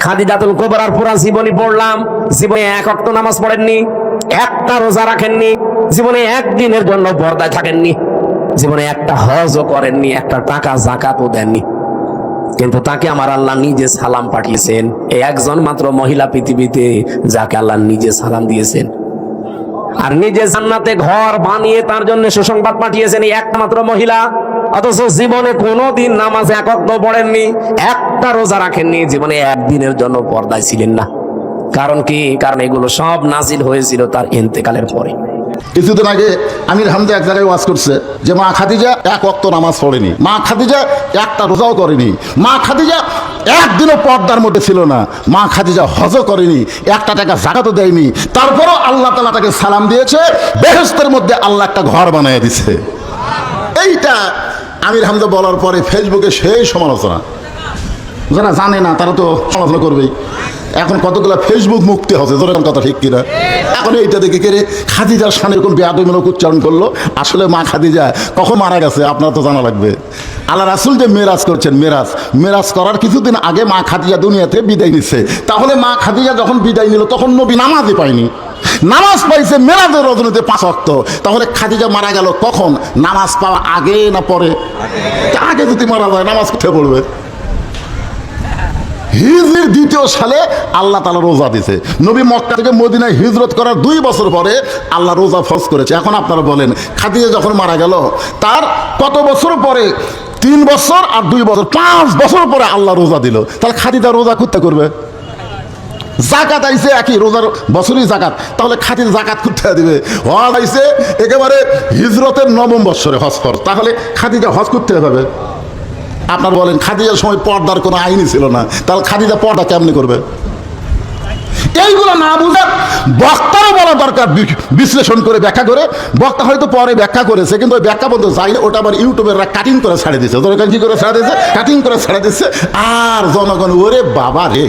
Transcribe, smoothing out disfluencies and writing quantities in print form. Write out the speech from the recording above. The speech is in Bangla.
খাদিজাতুল কুবরার পুরা জীবনী পড়লাম। জীবনে এক ওয়াক্ত নামাজ পড়েননি, একটা রোজা রাখেননি, জীবনে একদিনের জন্য পর্দায় থাকেননি, জীবনে একটা হজও করেননি, একটা টাকা যাকাতও দেননি। কিন্তু তাকে আমার আল্লাহ নিজে সালাম পাঠিয়েছেন। এই একজন মাত্র মহিলা পৃথিবীতে যাকে আল্লাহ নিজে সালাম দিয়েছেন, আর নিজে জান্নাতে ঘর বানিয়ে তার জন্য সুসংবাদ পাঠিয়েছেন এই একমাত্র মহিলা। অথচ জীবনে কোনোদিন নামাজ এক ওয়াক্ত পড়েননি, একটা রোজা রাখেননি, জীবনে একদিনের জন্য পর্দায় ছিলেন না। কারণ কি? কারণ এগুলো সব নাজিল হয়েছিল তার ইন্তেকালের পরে। কিছুদিন আগে আমির হামজা এক জায়গায় ওয়াজ করছে যে মা খাদিজা এক ওয়াক্ত নামাজ পড়েনি, মা খাদিজা একটা রোজাও করেনি, মা খাদিজা একদিনও পর্দার মধ্যে ছিল না, মা খাদিজা হজও করেনি, একটা টাকা যাকাতও দেয়নি। তারপরও আল্লাহ তাআলা তাকে সালাম দিয়েছে, বেহেশতের মধ্যে আল্লাহ একটা ঘর বানিয়ে দিছে। এইটা আমির হামজা বলার পরে ফেসবুকে সেই সমালোচনা। যারা জানে না তারা তো সমালোচনা করবেই। এখন কতগুলো ফেসবুক মুক্তি হচ্ছে, তোর কথা ঠিক কিনা? এখন এইটা দেখে কেড়ে খাদিজার সামনে এরকম বেয়াদবিমূলক উচ্চারণ করলো। আসলে মা খাদিজা কখন মারা গেছে আপনার তো জানা লাগবে। আল্লাহ রাসূল যে মেরাজ করছেন, মেরাজ করার কিছুদিন আগে মা খাদিজা দুনিয়াতে বিদায় নিচ্ছে। তাহলে মা খাদিজা যখন বিদায় নিল তখন নবী নামাজই পায়নি, নামাজ পাইছে মেরাজের রজনীতে 5 ওয়াক্ত। তাহলে খাদিজা মারা গেল কখন? নামাজ পাওয়া আগে না পরে? আগে যদি মারা যায় নামাজ কোথায় পড়বে? হিজরির 2য় সালে আল্লাহ তাআলা রোজা দিয়েছে। নবী মক্কা থেকে মদিনায় হিজরত করার 2 বছর পরে আল্লাহ রোজা ফরজ করেছে। এখন আপনারা বলেন খাদিজা যখন মারা গেল তার কত বছর পরে? 3 বছর আর 2 বছর, 5 বছর পরে আল্লাহ রোজা দিল। তাহলে খাদিজা রোজা করতে করবে? জাকাত আইছে একই, রোজার বছরই জাকাত। তাহলে খাদিজা জাকাত করতে দিবে? হজ আইছে একেবারে হিজরতের 9ম বছরে হজ ফরজ, তাহলে খাদিজা হজ করতে হবে। আপনার বলেন খাদিজার সময় পর্দার কোনো আইনই ছিল না, তাহলে খাদিজা পর্দা কেমনি করবে? এইগুলো না বুঝার বক্তারও বলা দরকার, বিশ্লেষণ করে ব্যাখ্যা করে। বক্তা হয়তো পরে ব্যাখ্যা করেছে, কিন্তু ওই ব্যাখ্যা বলতে যাই না, ওটা আবার ইউটিউবেররা কাটিং করে ছাড়ে দিচ্ছে। কি করে ছাড়া দিচ্ছে? কাটিং করে ছাড়া দিচ্ছে। আর জনগণ ওরে বাবা রে,